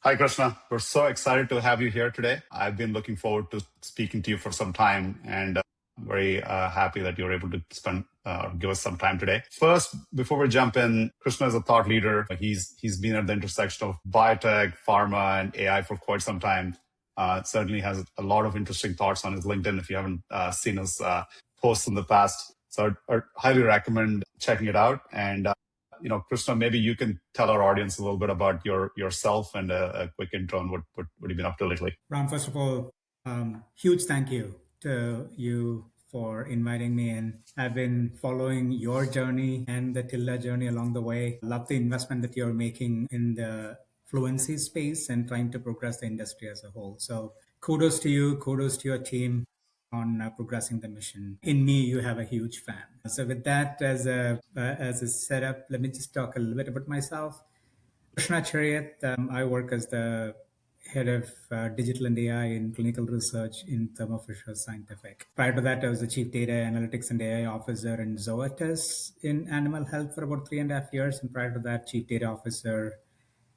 Hi, Krishna. We're so excited to have you here today. I've been looking forward to speaking to you for some time and very happy that you're able to give us some time today. First, before we jump in, Krishna is a thought leader. He's been at the intersection of biotech, pharma, and AI for quite some time. Certainly has a lot of interesting thoughts on his LinkedIn if you haven't seen his posts in the past. So I'd highly recommend checking it out. And Krishna, maybe you can tell our audience a little bit about yourself and a quick intro on what you've been up to lately. Ram, first of all, huge thank you to you for inviting me in. I've been following your journey and the Tilda journey along the way. Love the investment that you're making in the fluency space and trying to progress the industry as a whole. So kudos to you, kudos to your team on progressing the mission. In me, you have a huge fan. So with that as a setup, let me just talk a little bit about myself. Krishna Cheriath, I work as the head of digital and AI in clinical research in Thermo Fisher Scientific. Prior to that, I was the chief data analytics and AI officer in Zoetis in animal health for about 3.5 years. And prior to that, chief data officer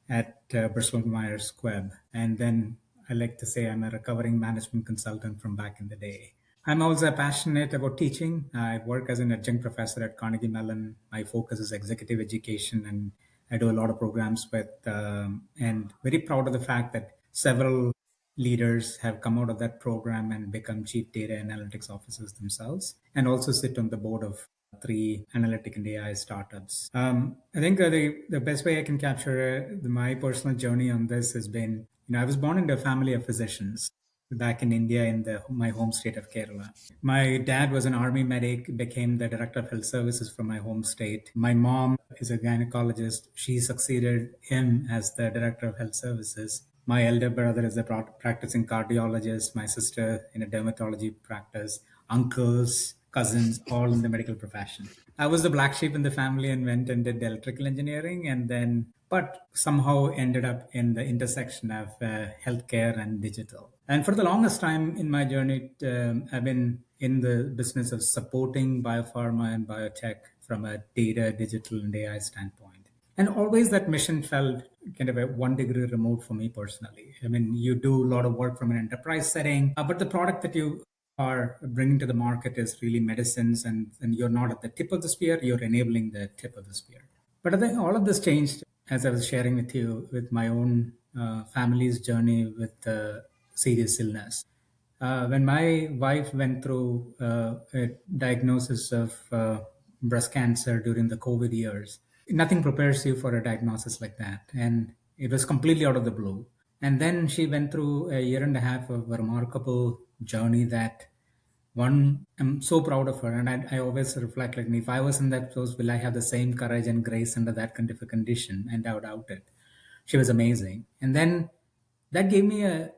at Bristol Squibb. And then I like to say I'm a recovering management consultant from back in the day. I'm also passionate about teaching. I work as an adjunct professor at Carnegie Mellon. My focus is executive education, and I do a lot of programs with, and very proud of the fact that several leaders have come out of that program and become chief data analytics officers themselves, and also sit on the board of 3 analytic and AI startups. I think the best way I can capture my personal journey on this has been, I was born into a family of physicians back in India in my home state of Kerala. My dad was an army medic, became the director of health services for my home state. My mom is a gynecologist. She succeeded him as the director of health services. My elder brother is a practicing cardiologist, my sister in a dermatology practice, uncles, cousins, all in the medical profession. I was the black sheep in the family and went and did electrical engineering, but somehow ended up in the intersection of healthcare and digital. And for the longest time in my journey, I've been in the business of supporting biopharma and biotech from a data, digital, and AI standpoint. And always that mission felt kind of a 1 degree removed for me personally. I mean, you do a lot of work from an enterprise setting, but the product that you are bringing to the market is really medicines, and you're not at the tip of the spear, you're enabling the tip of the spear. But I think all of this changed as I was sharing with you with my own family's journey with serious illness. When my wife went through a diagnosis of breast cancer during the COVID years, nothing prepares you for a diagnosis like that. And it was completely out of the blue. And then she went through a 1.5 years of a remarkable journey that I'm so proud of her. And I always reflect, like, if I was in that close, will I have the same courage and grace under that kind of a condition? And I doubt it. She was amazing. And then that gave me a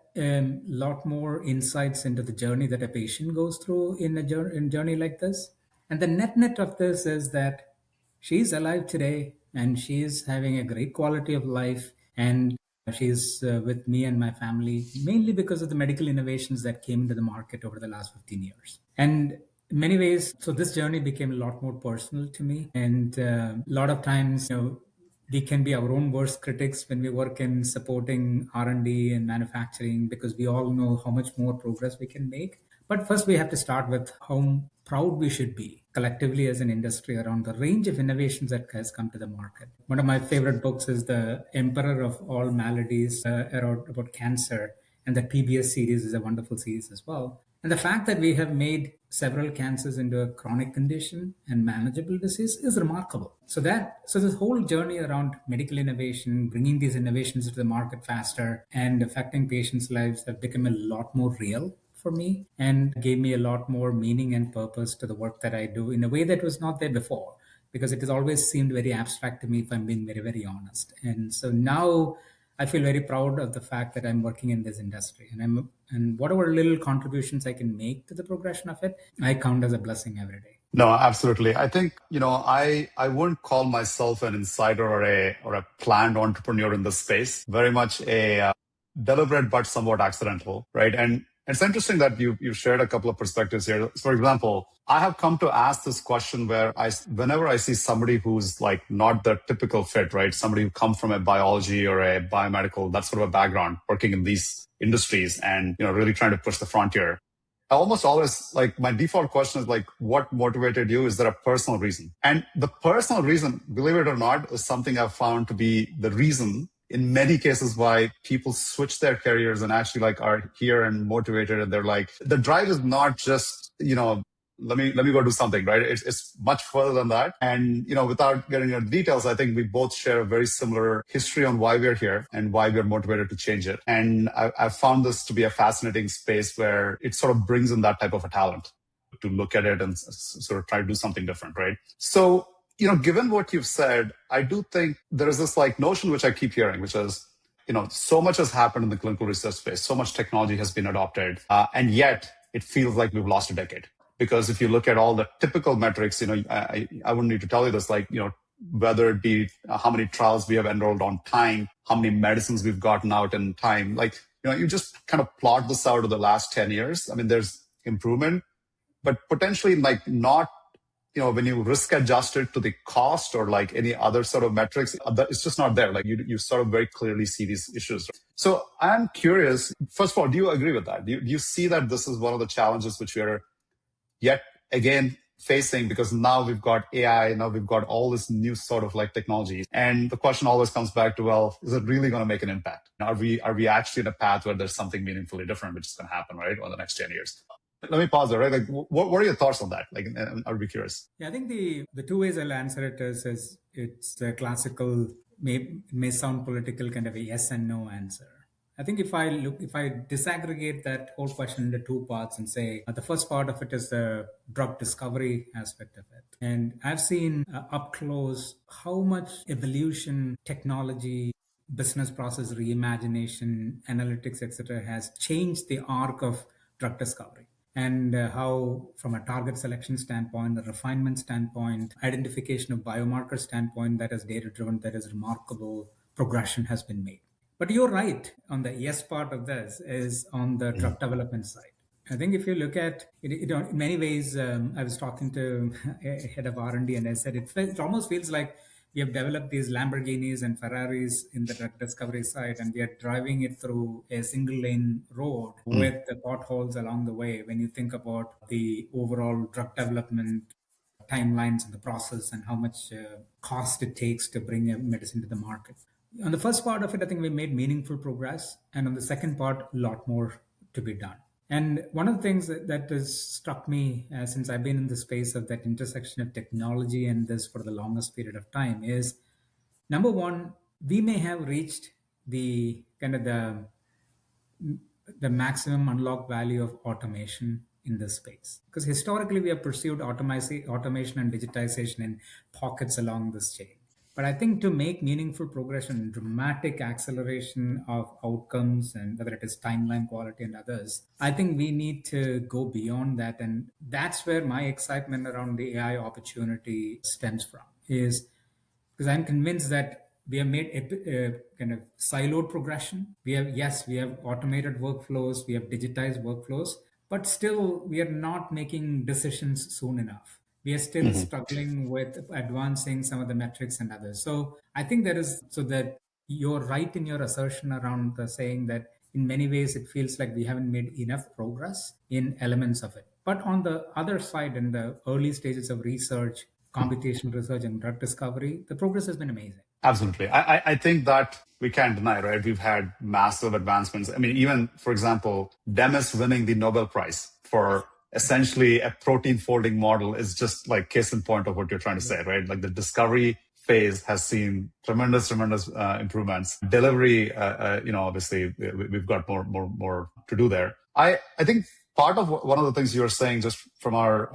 lot more insights into the journey that a patient goes through in a journey like this. And the net of this is that she's alive today and she's having a great quality of life, and she's with me and my family mainly because of the medical innovations that came into the market over the last 15 years. And in many ways, so this journey became a lot more personal to me. And a lot of times, we can be our own worst critics when we work in supporting R&D and manufacturing, because we all know how much more progress we can make. But first, we have to start with how proud we should be collectively as an industry around the range of innovations that has come to the market. One of my favorite books is The Emperor of All Maladies, about cancer. And the PBS series is a wonderful series as well. And the fact that we have made several cancers into a chronic condition and manageable disease is remarkable. So this whole journey around medical innovation, bringing these innovations to the market faster and affecting patients' lives have become a lot more real for me and gave me a lot more meaning and purpose to the work that I do in a way that was not there before, because it has always seemed very abstract to me, if I'm being very, very honest. And so now I feel very proud of the fact that I'm working in this industry, and whatever little contributions I can make to the progression of it, I count as a blessing every day. No, absolutely. I think, I wouldn't call myself an insider or a planned entrepreneur in this space. Very much a deliberate but somewhat accidental, right? And It's interesting that you shared a couple of perspectives here. For example, I have come to ask this question whenever I see somebody who's like not the typical fit, right? Somebody who comes from a biology or a biomedical, that sort of a background, working in these industries and, really trying to push the frontier. I almost always like my default question is like, what motivated you? Is there a personal reason? And the personal reason, believe it or not, is something I've found to be the reason in many cases why people switch their careers and actually like are here and motivated. And they're like, the drive is not just, let me go do something, right? It's much further than that. And, without getting into details, I think we both share a very similar history on why we're here and why we're motivated to change it. And I've found this to be a fascinating space where it sort of brings in that type of a talent to look at it and sort of try to do something different, right? So, given what you've said, I do think there is this like notion which I keep hearing, which is, so much has happened in the clinical research space, so much technology has been adopted, and yet it feels like we've lost a decade. Because if you look at all the typical metrics, I wouldn't need to tell you this, like, whether it be how many trials we have enrolled on time, how many medicines we've gotten out in time, like, you just kind of plot this out of the last 10 years. I mean, there's improvement, but potentially like not, when you risk adjust it to the cost or like any other sort of metrics, it's just not there. Like you sort of very clearly see these issues. So I'm curious, first of all, do you agree with that? Do you see that this is one of the challenges which we are yet again facing, because now we've got AI, now we've got all this new sort of like technologies. And the question always comes back to, well, is it really going to make an impact? Are we actually in a path where there's something meaningfully different, which is going to happen, right, over the next 10 years? Let me pause there, right? Like, what are your thoughts on that? Like, I'd be curious. Yeah, I think the two ways I'll answer it is it's the classical, may sound political, kind of a yes and no answer. I think if I disaggregate that whole question into two parts and say the first part of it is the drug discovery aspect of it. And I've seen up close how much evolution, technology, business process reimagination, analytics, etc., has changed the arc of drug discovery. And how, from a target selection standpoint, a refinement standpoint, identification of biomarker standpoint, that is data driven, that is remarkable progression has been made. But you're right on the yes part of this is on the drug development side. I think if you look at it, in many ways, I was talking to a head of R&D and I said it almost feels like we have developed these Lamborghinis and Ferraris in the drug discovery side, and we are driving it through a single lane road with the potholes along the way. When you think about the overall drug development timelines and the process and how much cost it takes to bring a medicine to the market. On the first part of it, I think we made meaningful progress. And on the second part, a lot more to be done. And one of the things that has struck me since I've been in the space of that intersection of technology and this for the longest period of time is, number one, we may have reached the kind of the maximum unlocked value of automation in this space. Because historically, we have pursued automation and digitization in pockets along this chain. But I think to make meaningful progression, dramatic acceleration of outcomes, and whether it is timeline, quality, and others, I think we need to go beyond that. And that's where my excitement around the AI opportunity stems from, is because I'm convinced that we have made a kind of siloed progression. We have automated workflows, we have digitized workflows, but still we are not making decisions soon enough. We are still struggling with advancing some of the metrics and others. So I think that you're right in your assertion around the saying that in many ways it feels like we haven't made enough progress in elements of it. But on the other side, in the early stages of research, computational research and drug discovery, the progress has been amazing. Absolutely. I think that we can't deny, right? We've had massive advancements. I mean, even, for example, Demis winning the Nobel Prize for essentially a protein folding model is just like case in point of what you're trying to say, right? Like the discovery phase has seen tremendous improvements. Delivery, obviously we've got more to do there. I think part of one of the things you're saying, just from our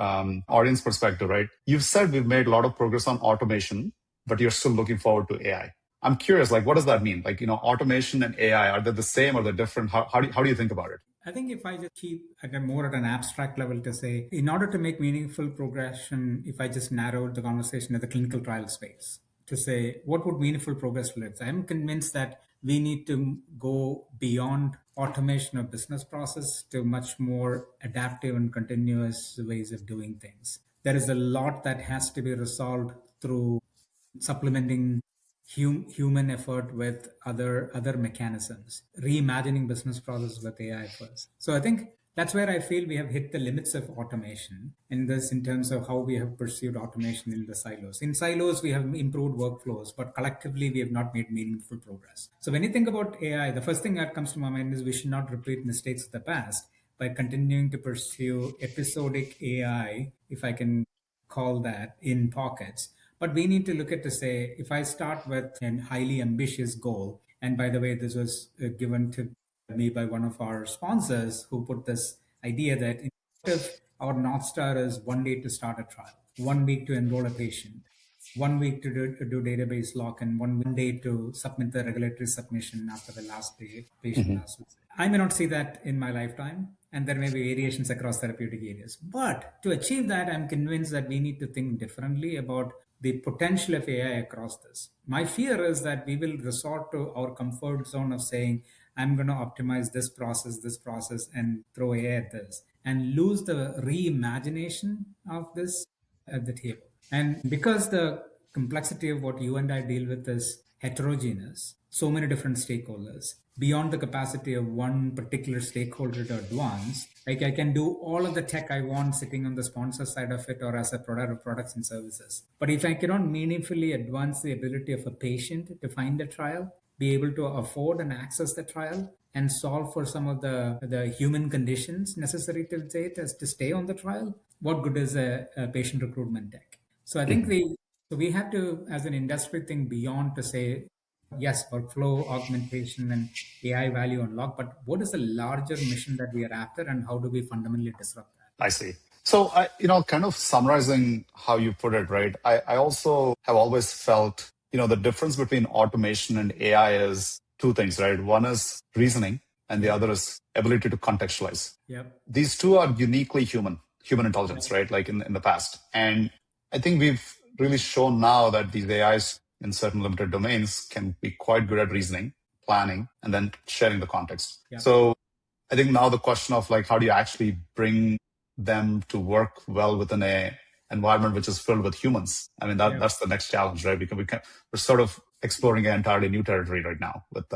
audience perspective, right? You've said we've made a lot of progress on automation, but you're still looking forward to AI. I'm curious, like, what does that mean? Like, automation and AI, are they the same or they're different? How do you think about it? I think if I just keep at an abstract level to say, in order to make meaningful progression, if I just narrowed the conversation to the clinical trial space, to say, what would meaningful progress look like? I'm convinced that we need to go beyond automation of business process to much more adaptive and continuous ways of doing things. There is a lot that has to be resolved through supplementing human effort with other mechanisms, reimagining business process with AI first. So I think that's where I feel we have hit the limits of automation in this, in terms of how we have pursued automation in the silos. In silos, we have improved workflows, but collectively we have not made meaningful progress. So when you think about AI, the first thing that comes to my mind is we should not repeat mistakes of the past by continuing to pursue episodic AI, if I can call that, in pockets. But we need to look at to say, if I start with an highly ambitious goal, and by the way, this was given to me by one of our sponsors who put this idea that if our North Star is 1 day to start a trial, 1 week to enroll a patient, 1 week to do database lock, and 1 day to submit the regulatory submission after the last day patient last visit. I may not see that in my lifetime, and there may be variations across therapeutic areas. But to achieve that, I'm convinced that we need to think differently about the potential of AI across this. My fear is that we will resort to our comfort zone of saying, I'm going to optimize this process, and throw AI at this, and lose the reimagination of this at the table. And because the complexity of what you and I deal with is heterogeneous, so many different stakeholders, beyond the capacity of one particular stakeholder to advance, like I can do all of the tech I want sitting on the sponsor side of it or as a product of products and services. But if I cannot meaningfully advance the ability of a patient to find a trial, be able to afford and access the trial, and solve for some of the human conditions necessary to stay on the trial, what good is a patient recruitment tech? So I think we have to, as an industry, think beyond to say, yes, workflow augmentation and AI value unlock, but what is the larger mission that we are after, and how do we fundamentally disrupt that? I see. So, kind of summarizing how you put it, right? I also have always felt, the difference between automation and AI is two things, right? One is reasoning, and the other is ability to contextualize. Yep. These two are uniquely human intelligence, right? Like in the past. And I think we've really shown now that these AIs in certain limited domains can be quite good at reasoning, planning, and then sharing the context. Yep. So I think now the question of like, how do you actually bring them to work well within a environment which is filled with humans? I mean, that's the next challenge, right? Because we're sort of exploring an entirely new territory right now with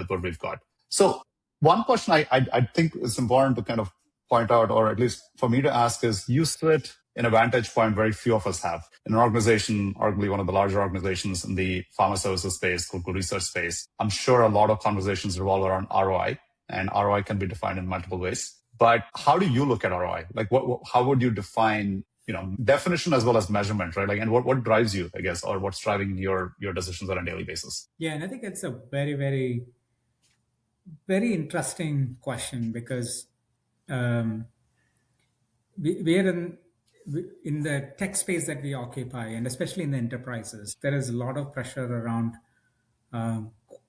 what we've got. So one question I think is important to kind of point out, or at least for me to ask, is you sit in a vantage point very few of us have. In an organization, arguably one of the larger organizations in the pharma services space, clinical research space, I'm sure a lot of conversations revolve around ROI, and ROI can be defined in multiple ways. But how do you look at ROI? Like, how would you define, definition as well as measurement, right? Like, and what drives you, I guess, or what's driving your decisions on a daily basis? Yeah, and I think it's a very, very, very interesting question, because we are in the tech space that we occupy, and especially in the enterprises, there is a lot of pressure around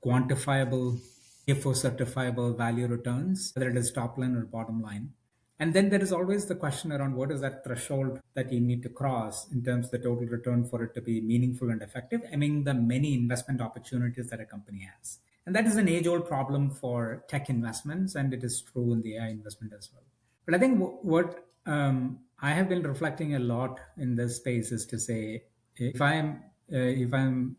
quantifiable, CFO certifiable value returns, whether it is top line or bottom line. And then there is always the question around what is that threshold that you need to cross in terms of the total return for it to be meaningful and effective, among the many investment opportunities that a company has. And that is an age-old problem for tech investments, and it is true in the AI investment as well. But I think what I have been reflecting a lot in this space is to say, if I'm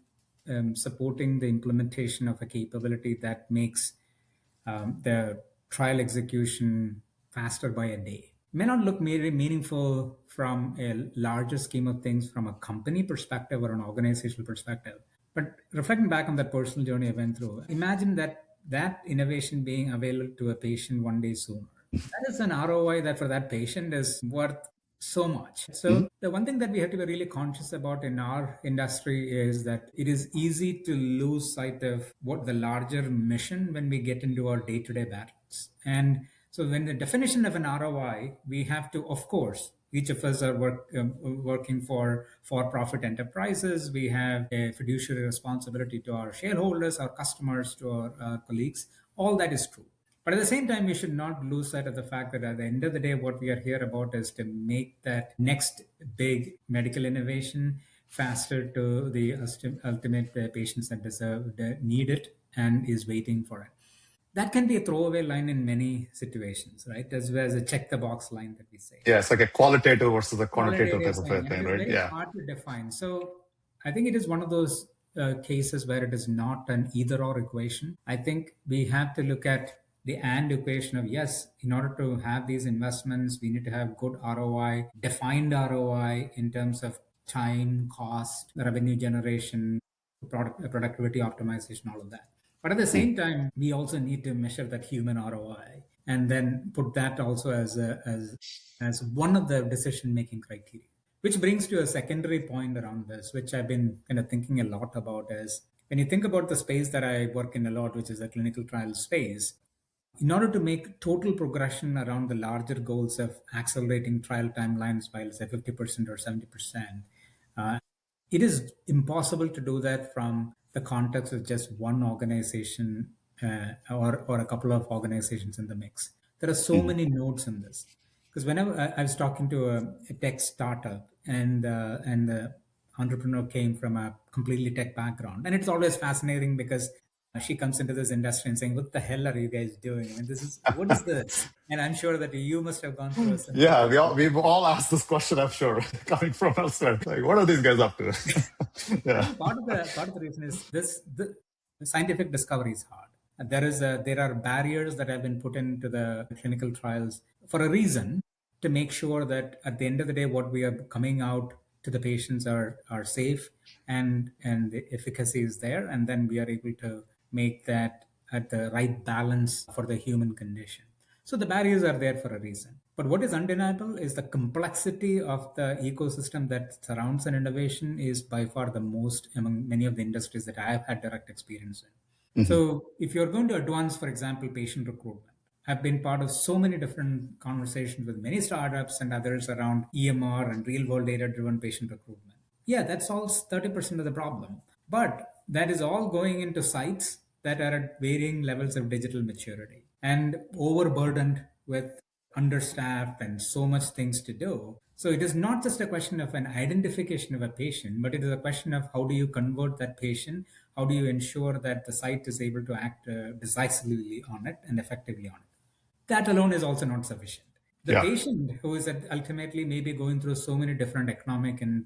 supporting the implementation of a capability that makes the trial execution faster by a day, may not look very meaningful from a larger scheme of things from a company perspective or an organizational perspective. But reflecting back on that personal journey I went through, imagine that innovation being available to a patient 1 day sooner. That is an ROI that for that patient is worth so much. So the one thing that we have to be really conscious about in our industry is that it is easy to lose sight of what the larger mission when we get into our day-to-day battles. And so when the definition of an ROI, we have to, of course, each of us are working for for-profit enterprises. We have a fiduciary responsibility to our shareholders, our customers, to our colleagues. All that is true. But at the same time, we should not lose sight of the fact that at the end of the day, what we are here about is to make that next big medical innovation faster to the ultimate patients that deserve, need it, and is waiting for it. That can be a throwaway line in many situations, right? As well as a check the box line that we say. Yeah, it's like a qualitative versus a quantitative Qualitative type of a thing, and thing, it is right? very Yeah. hard to define. So I think it is one of those cases where it is not an either or equation. I think we have to look at the and equation of yes, in order to have these investments, we need to have good ROI, defined ROI in terms of time, cost, revenue generation, productivity optimization, all of that. But at the Hmm. same time, we also need to measure that human ROI and then put that also as one of the decision making criteria. Which brings to a secondary point around this, which I've been kind of thinking a lot about is when you think about the space that I work in a lot, which is the clinical trial space, in order to make total progression around the larger goals of accelerating trial timelines by, say, 50% or 70%, uh, it is impossible to do that from the context of just one organization or a couple of organizations in the mix. There are so Hmm. many nodes in this. Because whenever I was talking to a tech startup and the entrepreneur came from a completely tech background, and it's always fascinating because she comes into this industry and saying, "What the hell are you guys doing? I mean, what is this?" And I'm sure that you must have gone through a similar Yeah, process. we've all asked this question, I'm sure, coming from elsewhere. Like, what are these guys up to? I Yeah. think part of the reason is the scientific discovery is hard. There are barriers that have been put into the clinical trials for a reason to make sure that at the end of the day, what we are coming out to the patients are safe and the efficacy is there, and then we are able to make that at the right balance for the human condition. So the barriers are there for a reason. But what is undeniable is the complexity of the ecosystem that surrounds an innovation is by far the most among many of the industries that I have had direct experience in. Hmm. So if you're going to advance, for example, patient recruitment, I've been part of so many different conversations with many startups and others around EMR and real world data driven patient recruitment. Yeah, that solves 30% of the problem. But that is all going into sites that are at varying levels of digital maturity and overburdened with understaffed and so much things to do. So it is not just a question of an identification of a patient, but it is a question of how do you convert that patient? How do you ensure that the site is able to act decisively on it and effectively on it? That alone is also not sufficient. The Yeah. patient who is ultimately maybe going through so many different economic and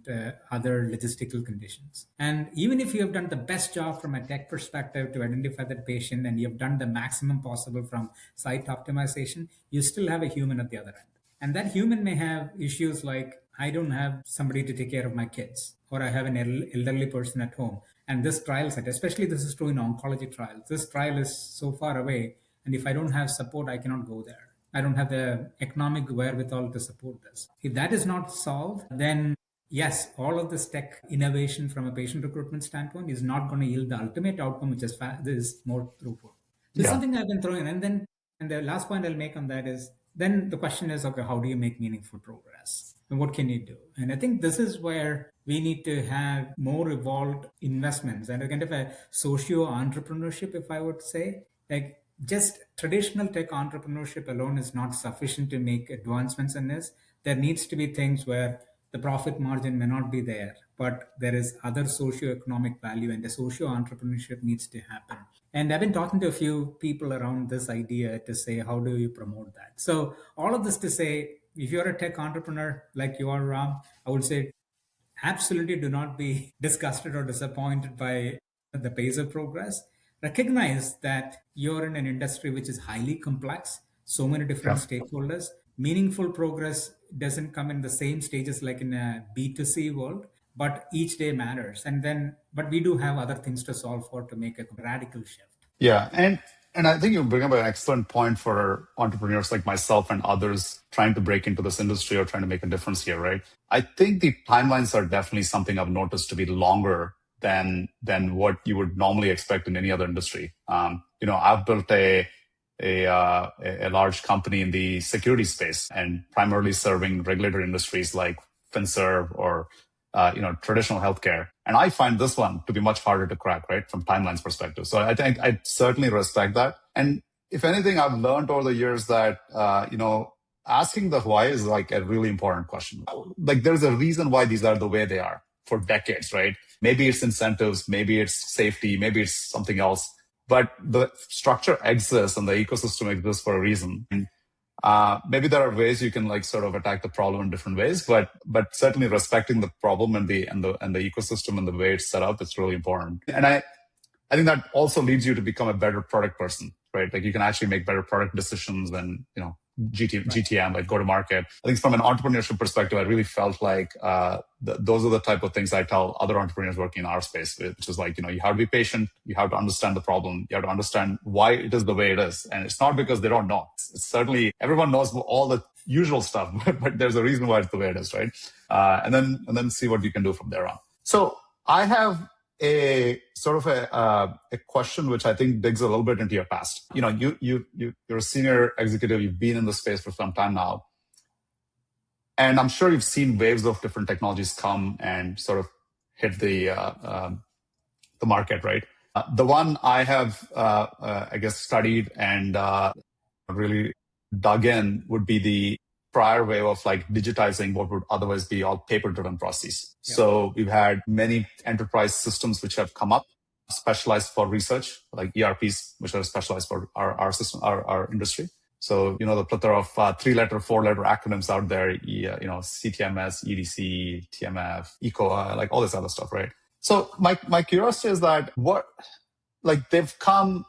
other logistical conditions. And even if you have done the best job from a tech perspective to identify that patient and you have done the maximum possible from site optimization, you still have a human at the other end. And that human may have issues like, I don't have somebody to take care of my kids, or I have an elderly person at home. And this trial set, especially this is true in oncology trials, this trial is so far away. And if I don't have support, I cannot go there. I don't have the economic wherewithal to support this. If that is not solved, then yes, all of this tech innovation from a patient recruitment standpoint is not going to yield the ultimate outcome, which is more throughput. So it's Yeah. something I've been throwing in. And the last point I'll make on that is then the question is, okay, how do you make meaningful progress? And what can you do? And I think this is where we need to have more evolved investments and a kind of a socio entrepreneurship, if I would say. Like just traditional tech entrepreneurship alone is not sufficient to make advancements in this. There needs to be things where the profit margin may not be there, but there is other socio-economic value and the socio-entrepreneurship needs to happen. And I've been talking to a few people around this idea to say, how do you promote that? So all of this to say, if you're a tech entrepreneur like you are, Ram, I would say absolutely do not be disgusted or disappointed by the pace of progress. Recognize that you're in an industry which is highly complex, so many different Yeah. stakeholders. Meaningful progress doesn't come in the same stages like in a B2C world, but each day matters. But we do have other things to solve for to make a radical shift. Yeah. And I think you bring up an excellent point for entrepreneurs like myself and others trying to break into this industry or trying to make a difference here, right? I think the timelines are definitely something I've noticed to be longer than what you would normally expect in any other industry. I've built a large company in the security space and primarily serving regulated industries like FinServ or traditional healthcare. And I find this one to be much harder to crack, right, from timelines perspective. So I think I certainly respect that. And if anything, I've learned over the years that asking the why is like a really important question. Like there's a reason why these are the way they are for decades, right? Maybe it's incentives, maybe it's safety, maybe it's something else. but the structure exists and the ecosystem exists for a reason. And maybe there are ways you can like sort of attack the problem in different ways, but certainly respecting the problem and the ecosystem and the way it's set up, it's really important. And I think that also leads you to become a better product person, right? Like you can actually make better product decisions than, GTM, like go to market. I think from an entrepreneurship perspective, I really felt like those are the type of things I tell other entrepreneurs working in our space, which is like, you have to be patient. You have to understand the problem. You have to understand why it is the way it is. And it's not because they don't know. It's certainly everyone knows all the usual stuff, but there's a reason why it's the way it is, right? And then see what you can do from there on. So I have a sort of a question which I think digs a little bit into your past. You're a senior executive. You've been in the space for some time now, and I'm sure you've seen waves of different technologies come and sort of hit the market, right? The one I have, I guess, studied and really dug in would be the prior wave of like digitizing what would otherwise be all paper-driven processes. Yeah. So we've had many enterprise systems which have come up, specialized for research, like ERPs, which are specialized for our system, our industry. So, the plethora of 3-letter, 4-letter acronyms out there, CTMS, EDC, TMF, ECOA, like all this other stuff, right? So my curiosity is that they've come,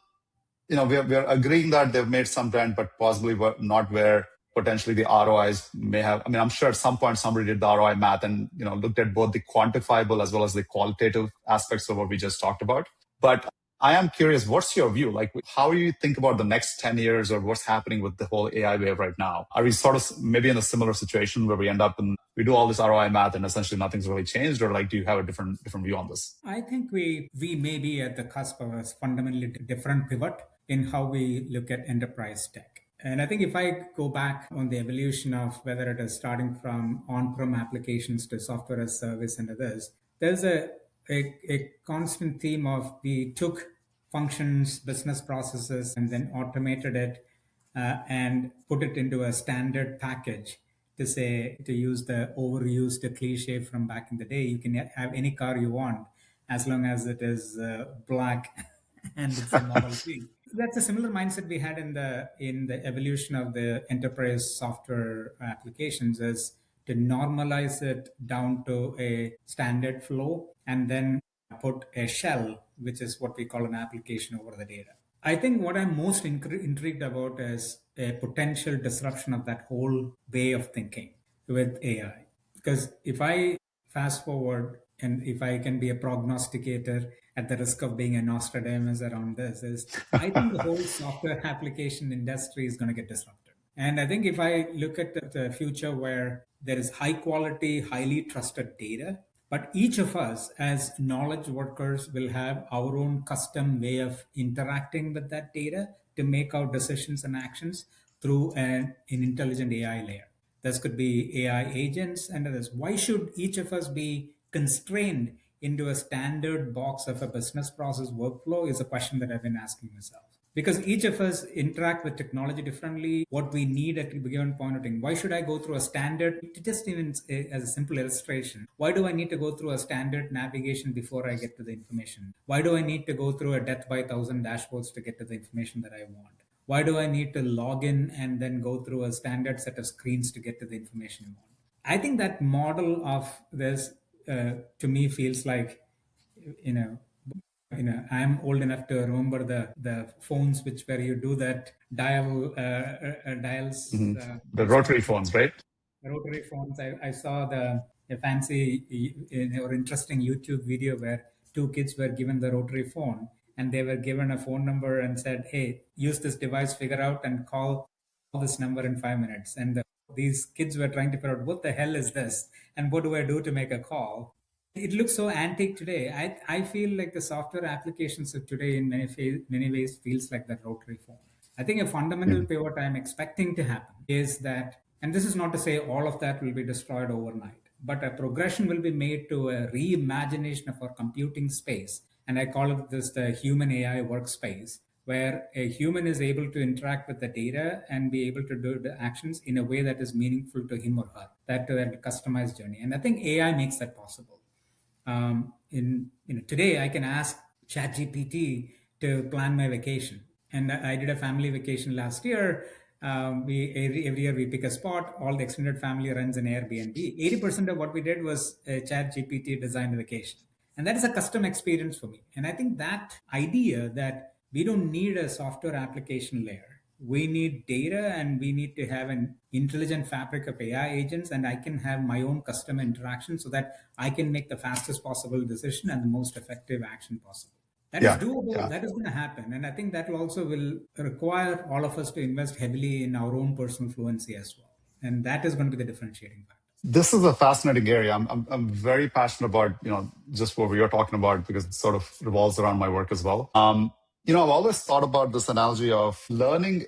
we're agreeing that they've made some dent, but possibly not where potentially the ROIs may have. I mean, I'm sure at some point somebody did the ROI math and, looked at both the quantifiable as well as the qualitative aspects of what we just talked about. But I am curious, what's your view? Like, how do you think about the next 10 years or what's happening with the whole AI wave right now? Are we sort of maybe in a similar situation where we end up and we do all this ROI math and essentially nothing's really changed? Or like, do you have a different view on this? I think we may be at the cusp of a fundamentally different pivot in how we look at enterprise tech. And I think if I go back on the evolution of whether it is starting from on-prem applications to software as service and others, there's a constant theme of we took functions, business processes, and then automated it and put it into a standard package to use the overused cliche from back in the day. You can have any car you want as long as it is black and it's a Model T. That's a similar mindset we had in the evolution of the enterprise software applications, is to normalize it down to a standard flow and then put a shell, which is what we call an application over the data. I think what I'm most intrigued about is a potential disruption of that whole way of thinking with AI. Because if I fast forward and if I can be a prognosticator at the risk of being a Nostradamus around this, is I think the whole software application industry is going to get disrupted. And I think if I look at the future where there is high quality, highly trusted data, but each of us as knowledge workers will have our own custom way of interacting with that data to make our decisions and actions through an intelligent AI layer. This could be AI agents and others. Why should each of us be constrained into a standard box of a business process workflow is a question that I've been asking myself. Because each of us interact with technology differently, what we need at a given point of time. Why should I go through a standard, just even as a simple illustration, why do I need to go through a standard navigation before I get to the information? Why do I need to go through a death by 1,000 dashboards to get to the information that I want? Why do I need to log in and then go through a standard set of screens to get to the information I want? I think that model of this, to me, feels like, I'm old enough to remember the phones where you do that dials. Mm-hmm. The rotary phones, right? Rotary phones. I saw a fancy or interesting YouTube video where two kids were given the rotary phone and they were given a phone number and said, "Hey, use this device, figure out and call this number in 5 minutes." And these kids were trying to figure out what the hell is this and what do I do to make a call. It looks so antique today. I feel like the software applications of today in many ways feels like the rotary phone. I think a fundamental pivot I'm expecting to happen is that, and this is not to say all of that will be destroyed overnight, but a progression will be made to a reimagination of our computing space. And I call it the human AI workspace, where a human is able to interact with the data and be able to do the actions in a way that is meaningful to him or her, that customized journey. And I think AI makes that possible. Today I can ask ChatGPT to plan my vacation. And I did a family vacation last year. We every year we pick a spot. All the extended family runs an Airbnb. 80% of what we did was Chat GPT designed vacation, and that is a custom experience for me. And I think that idea that we don't need a software application layer, we need data, and we need to have an intelligent fabric of AI agents, and I can have my own custom interaction so that I can make the fastest possible decision and the most effective action possible. That is Yeah. doable. Yeah. That is going to happen. And I think that also will require all of us to invest heavily in our own personal fluency as well. And that is going to be the differentiating factor. This is a fascinating area. I'm very passionate about, just what you're talking about, because it sort of revolves around my work as well. I've always thought about this analogy of learning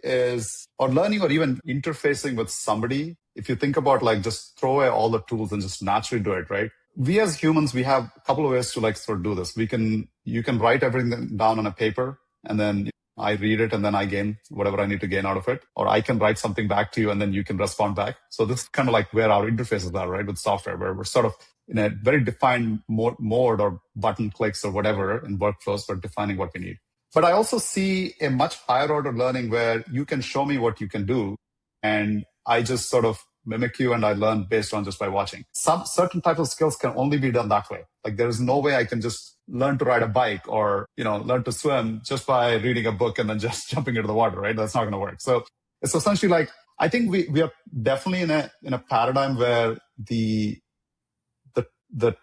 or even interfacing with somebody. If you think about like just throw away all the tools and just naturally do it, right? We as humans, we have a couple of ways to like sort of do this. You can write everything down on a paper, and then I read it and then I gain whatever I need to gain out of it. Or I can write something back to you and then you can respond back. So this is kind of like where our interfaces are, right? With software, where we're sort of in a very defined mode or button clicks or whatever in workflows for defining what we need. But I also see a much higher order learning where you can show me what you can do, and I just sort of mimic you and I learn based on just by watching. Some certain type of skills can only be done that way. Like there is no way I can just learn to ride a bike or, learn to swim just by reading a book and then just jumping into the water, right? That's not going to work. So it's essentially like, I think we are definitely in a paradigm where the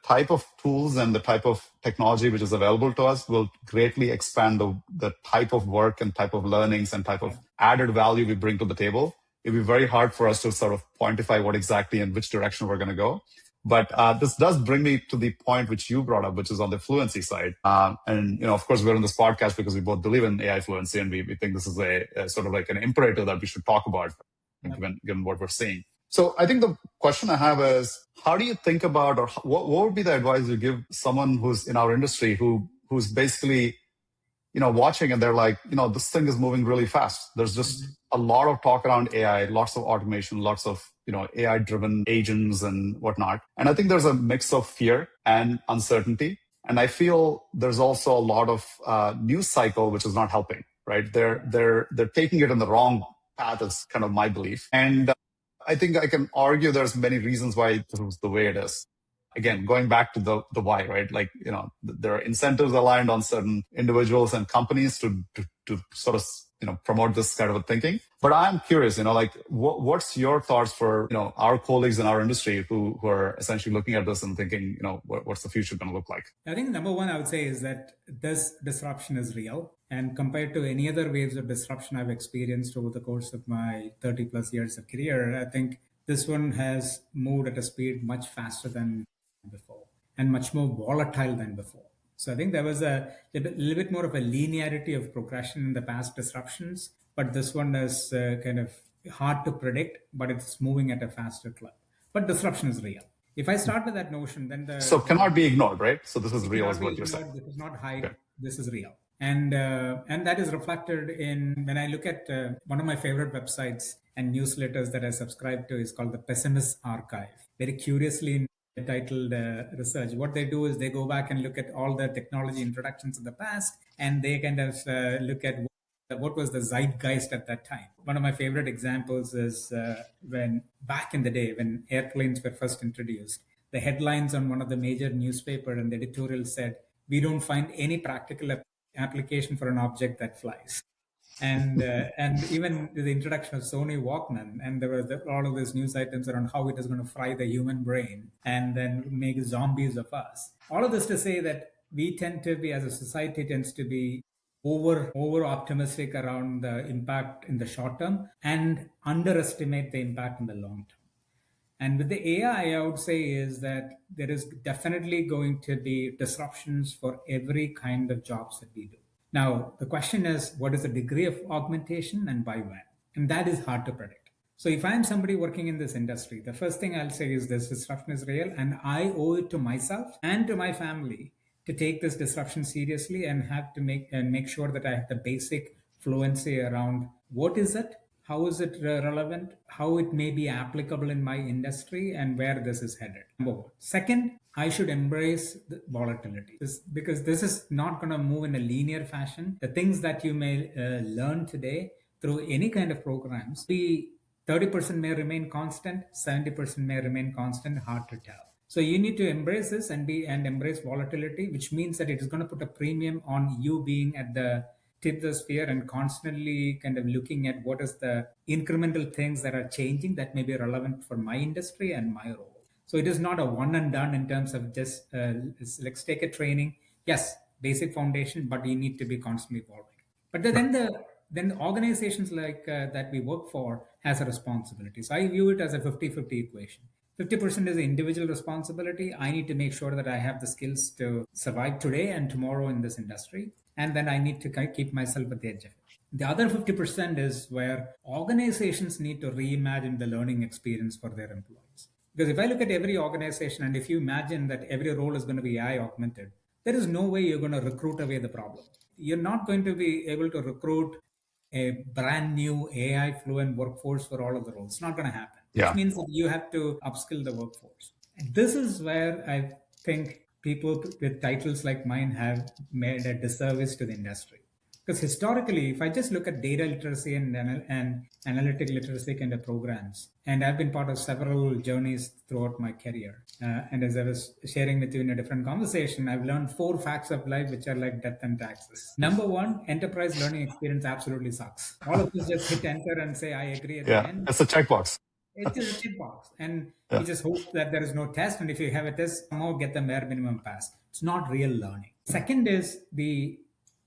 type of tools and the type of technology which is available to us will greatly expand the type of work and type of learnings and type of added value we bring to the table. It'd be very hard for us to sort of quantify what exactly and which direction we're going to go. But this does bring me to the point which you brought up, which is on the fluency side. And of course, we're on this podcast because we both believe in AI fluency, and we think this is a sort of like an imperative that we should talk about, given what we're seeing. So I think the question I have is, how do you think about, or what would be the advice you give someone who's in our industry who's basically watching and they're like, this thing is moving really fast. There's just a lot of talk around AI, lots of automation, lots of, AI-driven agents and whatnot. And I think there's a mix of fear and uncertainty. And I feel there's also a lot of news cycle, which is not helping, right? They're taking it in the wrong path is kind of my belief. And I think I can argue there's many reasons why this is the way it is. Again, going back to the why, right? Like, there are incentives aligned on certain individuals and companies to sort of, promote this kind of a thinking. But I'm curious, like, what's your thoughts for, our colleagues in our industry who are essentially looking at this and thinking, what's the future going to look like? I think number one, I would say is that this disruption is real. And compared to any other waves of disruption I've experienced over the course of my 30 plus years of career, I think this one has moved at a speed much faster than before and much more volatile than before. So I think there was a little bit more of a linearity of progression in the past disruptions, but this one is kind of hard to predict, but it's moving at a faster clip. But disruption is real. If I start with that notion, then cannot be ignored, right? So this is real, is what you're saying. This is not hype. Okay. This is real, and that is reflected in when I look at one of my favorite websites and newsletters that I subscribe to is called the Pessimist Archive. Very curiously titled research. What they do is they go back and look at all the technology introductions in the past, and they kind of look at what was the zeitgeist at that time. One of my favorite examples is when back in the day when airplanes were first introduced, the headlines on one of the major newspaper and the editorial said, "We don't find any practical application for an object that flies." And even the introduction of Sony Walkman, and there were all of these news items around how it is going to fry the human brain and then make zombies of us. All of this to say that we tend to be, as a society, tends to be over optimistic around the impact in the short term and underestimate the impact in the long term. And with the AI, I would say is that there is definitely going to be disruptions for every kind of jobs that we do. Now, the question is, what is the degree of augmentation and by when? And that is hard to predict. So if I'm somebody working in this industry, the first thing I'll say is this disruption is real, and I owe it to myself and to my family to take this disruption seriously and have to make sure that I have the basic fluency around what is it, how is it relevant, how it may be applicable in my industry, and where this is headed. Number one. Second, I should embrace the volatility because this is not going to move in a linear fashion. The things that you may learn today through any kind of programs, the 30% may remain constant, 70% may remain constant, hard to tell. So you need to embrace this and embrace volatility, which means that it is going to put a premium on you being at the tip of the sphere and constantly kind of looking at what is the incremental things that are changing that may be relevant for my industry and my role. So it is not a one and done in terms of just let's take a training. Yes, basic foundation, but you need to be constantly evolving. But then organizations like that we work for has a responsibility. So I view it as a 50-50 equation. 50% is individual responsibility. I need to make sure that I have the skills to survive today and tomorrow in this industry. And then I need to keep myself at the edge of it. The other 50% is where organizations need to reimagine the learning experience for their employees. Because if I look at every organization and if you imagine that every role is going to be AI augmented, there is no way you're going to recruit away the problem. You're not going to be able to recruit a brand new AI fluent workforce for all of the roles. It's not going to happen, which means that you have to upskill the workforce. And this is where I think people with titles like mine have made a disservice to the industry. Because historically, if I just look at data literacy and analytic literacy kind of programs, and I've been part of several journeys throughout my career. And as I was sharing with you in a different conversation, I've learned 4 facts of life which are like death and taxes. Number one, enterprise learning experience absolutely sucks. All of us just hit enter and say, I agree at the end. It's a checkbox. It's just a checkbox. And you just hope that there is no test. And if you have a test, somehow get the bare minimum pass. It's not real learning. Second is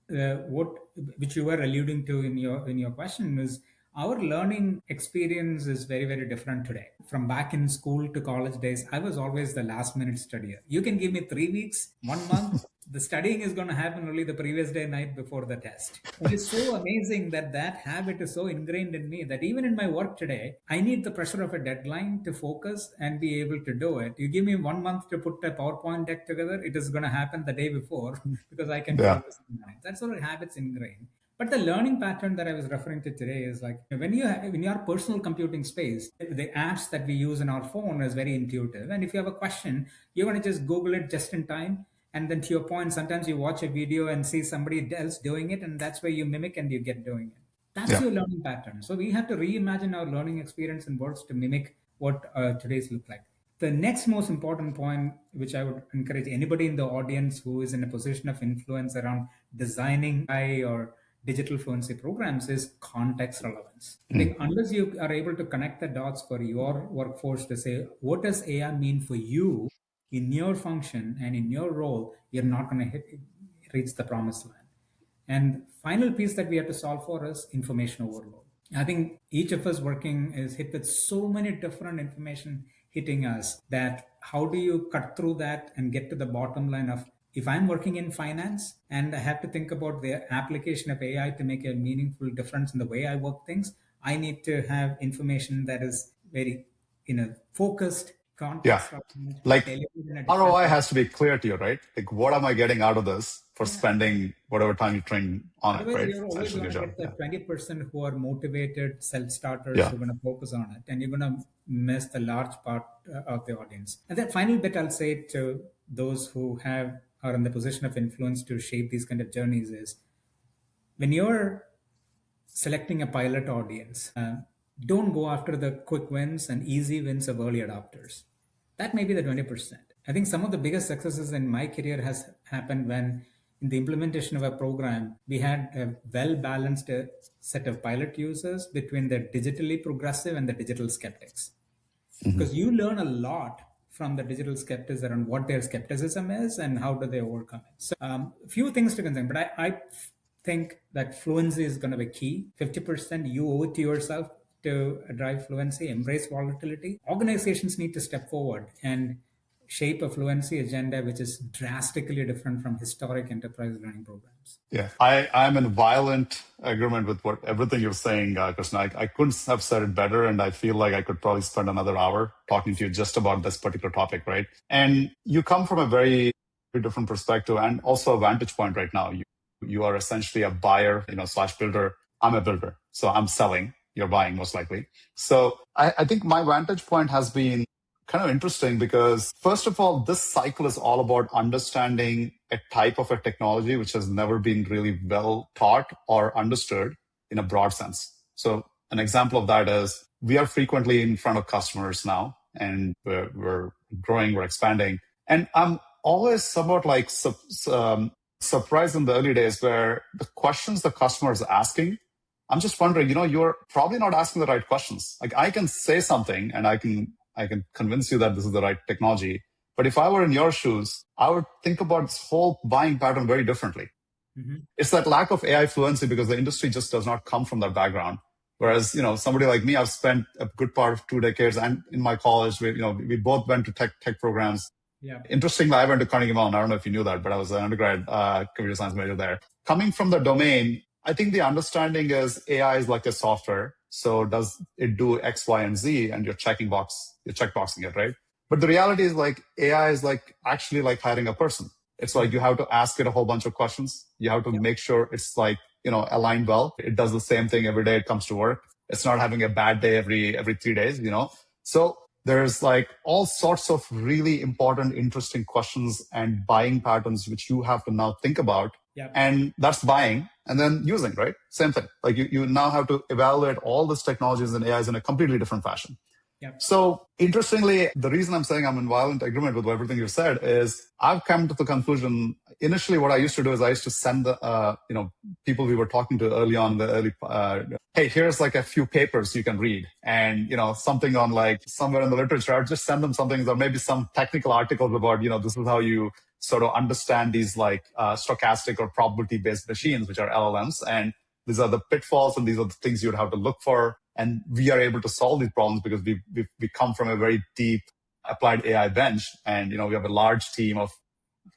what which you were alluding to in your question is our learning experience is very, very different today. From back in school to college days, I was always the last minute studier. You can give me 3 weeks, 1 month. The studying is going to happen only the previous day night before the test. It is so amazing that habit is so ingrained in me that even in my work today, I need the pressure of a deadline to focus and be able to do it. You give me 1 month to put a PowerPoint deck together, it is going to happen the day before because I can focus on that. That's sort of habits ingrained. But the learning pattern that I was referring to today is like when your personal computing space, the apps that we use in our phone is very intuitive. And if you have a question, you're going to just Google it just in time. And then to your point, sometimes you watch a video and see somebody else doing it, and that's where you mimic and you get doing it. That's your learning pattern. So we have to reimagine our learning experience and works to mimic what today's look like. The next most important point, which I would encourage anybody in the audience who is in a position of influence around designing AI or digital fluency programs, is context relevance. I think unless you are able to connect the dots for your workforce to say, what does AI mean for you in your function and in your role, you're not going to reach the promised land. And final piece that we have to solve for is information overload. I think each of us working is hit with so many different information hitting us that how do you cut through that and get to the bottom line of, if I'm working in finance and I have to think about the application of AI to make a meaningful difference in the way I work things, I need to have information that is very, focused, context. Like ROI has to be clear to you, right? Like, what am I getting out of this for spending whatever time you train on it, right? You're always going to get the 20% who are motivated self-starters who are going to focus on it, and you're going to miss the large part of the audience. And that final bit I'll say to those who are in the position of influence to shape these kind of journeys is, when you're selecting a pilot audience, don't go after the quick wins and easy wins of early adopters. That may be the 20%. I think some of the biggest successes in my career has happened when in the implementation of a program, we had a well-balanced set of pilot users between the digitally progressive and the digital skeptics. Because you learn a lot from the digital skeptics around what their skepticism is and how do they overcome it. So a few things to consider, but I think that fluency is going to be key. 50% you owe it to yourself to drive fluency, embrace volatility. Organizations need to step forward and shape a fluency agenda which is drastically different from historic enterprise learning programs. Yeah, I'm in violent agreement with everything you're saying, Krishna. I couldn't have said it better, and I feel like I could probably spend another hour talking to you just about this particular topic, right? And you come from a very different perspective and also a vantage point right now. You are essentially a buyer, / builder. I'm a builder, so I'm selling. You're buying most likely. So I think my vantage point has been kind of interesting because, first of all, this cycle is all about understanding a type of a technology which has never been really well taught or understood in a broad sense. So an example of that is we are frequently in front of customers now, and we're growing, we're expanding. And I'm always somewhat like surprised in the early days where the questions the customer is asking, I'm just wondering, you're probably not asking the right questions. Like I can say something and I can convince you that this is the right technology. But if I were in your shoes, I would think about this whole buying pattern very differently. Mm-hmm. It's that lack of AI fluency because the industry just does not come from that background. Whereas, somebody like me, I've spent a good part of 2 decades, and in my college, we both went to tech programs. Yeah. Interestingly, I went to Carnegie Mellon. I don't know if you knew that, but I was an undergrad computer science major there. Coming from the domain, I think the understanding is AI is like a software. So does it do X, Y, and Z? And you're checkboxing it, right? But the reality is like AI is like actually like hiring a person. It's like you have to ask it a whole bunch of questions. You have to make sure it's like, aligned well. It does the same thing every day it comes to work. It's not having a bad day every 3 days, So there's like all sorts of really important, interesting questions and buying patterns, which you have to now think about. Yep. And that's buying and then using, right? Same thing. Like you now have to evaluate all these technologies and AIs in a completely different fashion. Yep. So interestingly, the reason I'm saying I'm in violent agreement with everything you said is I've come to the conclusion. Initially, what I used to do is I used to send the, people we were talking to early on, hey, here's like a few papers you can read, and something on like somewhere in the literature. I'd just send them something, or maybe some technical articles about, this is how you sort of understand these like stochastic or probability-based machines, which are LLMs, and these are the pitfalls and these are the things you'd have to look for. And we are able to solve these problems because we come from a very deep applied AI bench. And, we have a large team of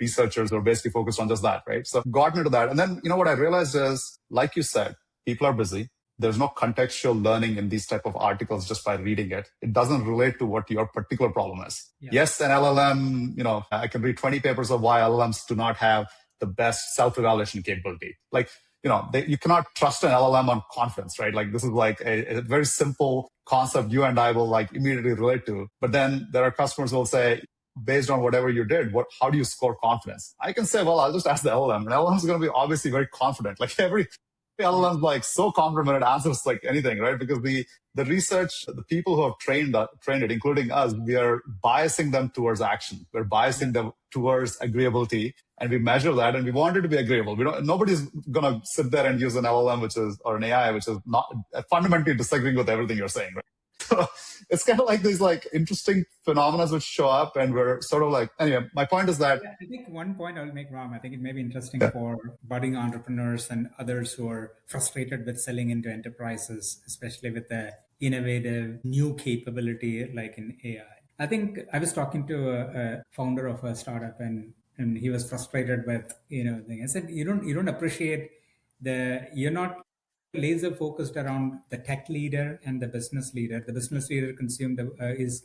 researchers who are basically focused on just that, right? So gotten into that. And then, what I realized is, like you said, people are busy. There's no contextual learning in these type of articles just by reading it. It doesn't relate to what your particular problem is. Yeah. Yes, an LLM, I can read 20 papers of why LLMs do not have the best self-evaluation capability. Like, you cannot trust an LLM on confidence, right? Like this is like a very simple concept you and I will like immediately relate to. But then there are customers who will say, based on whatever you did, how do you score confidence? I can say, well, I'll just ask the LLM. And LLM is going to be obviously very confident. Like every LLM is like so confident when it answers like anything, right? Because the research, the people who have trained it, including us, we are biasing them towards action. We're biasing them towards agreeability. And we measure that, and we want it to be agreeable. Nobody's going to sit there and use an LLM, or an AI, which is not fundamentally disagreeing with everything you're saying, right? So it's kind of like these like interesting phenomena which show up, and we're sort of like, anyway, my point is that. Yeah, I think one point I'll make, Ram, I think it may be interesting for budding entrepreneurs and others who are frustrated with selling into enterprises, especially with the innovative new capability like in AI. I think I was talking to a founder of a startup, and he was frustrated with, I said, you don't appreciate you're not laser focused around the tech leader and the business leader. The business leader is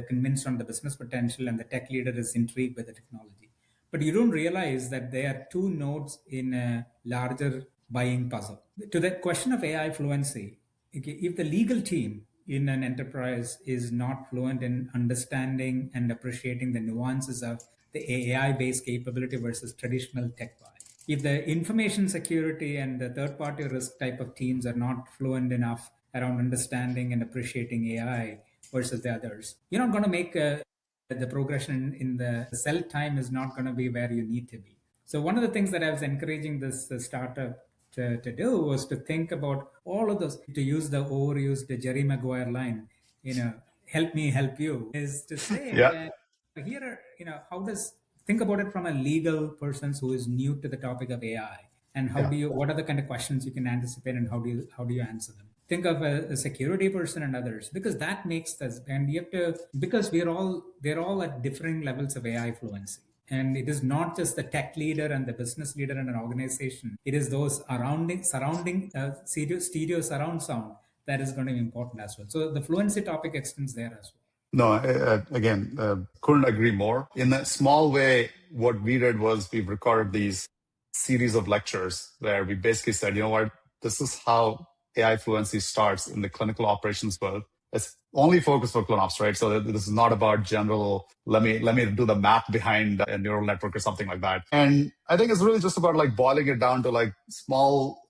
convinced on the business potential, and the tech leader is intrigued by the technology. But you don't realize that they are two nodes in a larger buying puzzle. To the question of AI fluency, if the legal team in an enterprise is not fluent in understanding and appreciating the nuances of the AI-based capability versus traditional tech buy, if the information security and the third-party risk type of teams are not fluent enough around understanding and appreciating AI versus the others, you're not going to make the progression in the sell time is not going to be where you need to be. So one of the things that I was encouraging this startup to do was to think about all of those, to use the overused Jerry Maguire line, help me help you, is to say that here, how does, think about it from a legal person who is new to the topic of AI, and what are the kind of questions you can anticipate, and how do you answer them? Think of a security person and others, because that makes this, and you have to, because they're all at differing levels of AI fluency. And it is not just the tech leader and the business leader in an organization. It is those surrounding stereo surround sound that is going to be important as well. So the fluency topic extends there as well. No, again, couldn't agree more. In a small way, what we did was we've recorded these series of lectures where we basically said, this is how AI fluency starts in the clinical operations world. it's only focused for clonops, right? So this is not about general, let me do the math behind a neural network or something like that. And I think it's really just about like boiling it down to like small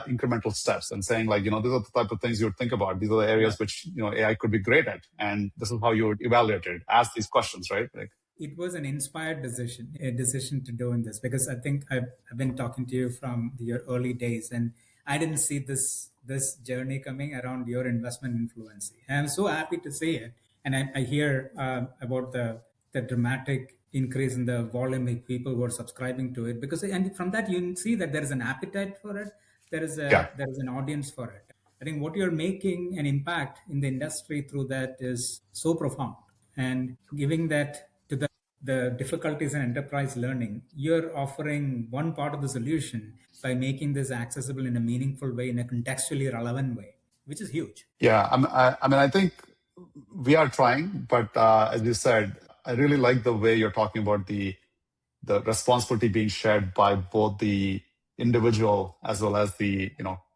incremental steps and saying like, these are the type of things you would think about. These are the areas which, AI could be great at. And this is how you would evaluate it, ask these questions, right? Like, it was an inspired decision, a decision to do in this, because I think I've been talking to you from your early days, and I didn't see this journey coming around your investment influence. And I'm so happy to see it, and I hear about the dramatic increase in the volume of people who are subscribing to it, because and from that you see that there is an appetite for it, yeah. there is an audience for it. I think what you're making an impact in the industry through that is so profound, and giving that to the difficulties in enterprise learning, you're offering one part of the solution by making this accessible in a meaningful way, in a contextually relevant way, which is huge. Yeah. I mean, I think we are trying, but as you said, I really like the way you're talking about the responsibility being shared by both the individual as well as the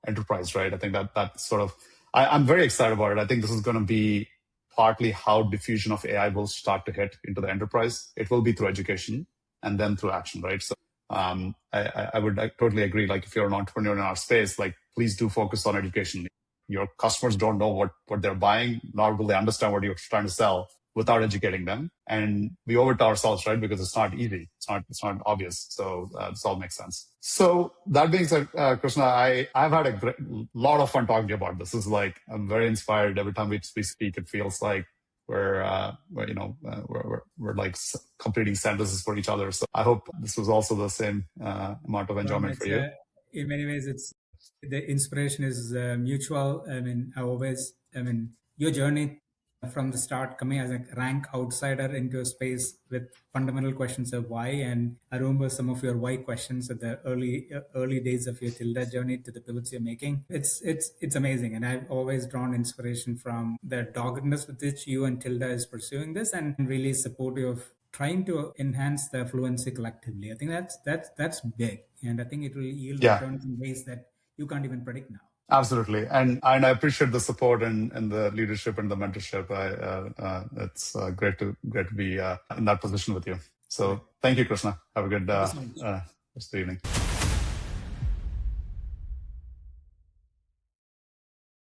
enterprise, right? I think that sort of I'm very excited about it. I think this is going to be partly how diffusion of AI will start to hit into the enterprise. It will be through education and then through action, right? So I would totally agree. Like if you're an entrepreneur in our space, like please do focus on education. Your customers don't know what they're buying, nor will they understand what you're trying to sell without educating them. And we owe it to ourselves, right? Because it's not easy. It's not obvious. So this all makes sense. So that being said, Krishna, I've had a lot of fun talking to you about this. This is like, I'm very inspired every time we speak. It feels like we're like completing sentences for each other. So I hope this was also the same amount of enjoyment for you. In many ways, it's the inspiration is mutual. I mean, your journey from the start, coming as a rank outsider into a space with fundamental questions of why. And I remember some of your why questions at the early days of your Tilda journey to the pivots you're making. It's amazing. And I've always drawn inspiration from the doggedness with which you and Tilda is pursuing this, and really supportive of trying to enhance the fluency collectively. I think that's big, and I think it will yield returns in ways that you can't even predict now. Absolutely, and I appreciate the support and the leadership and the mentorship. It's great to be in that position with you. So thank you, Krishna. Have a good rest of the evening.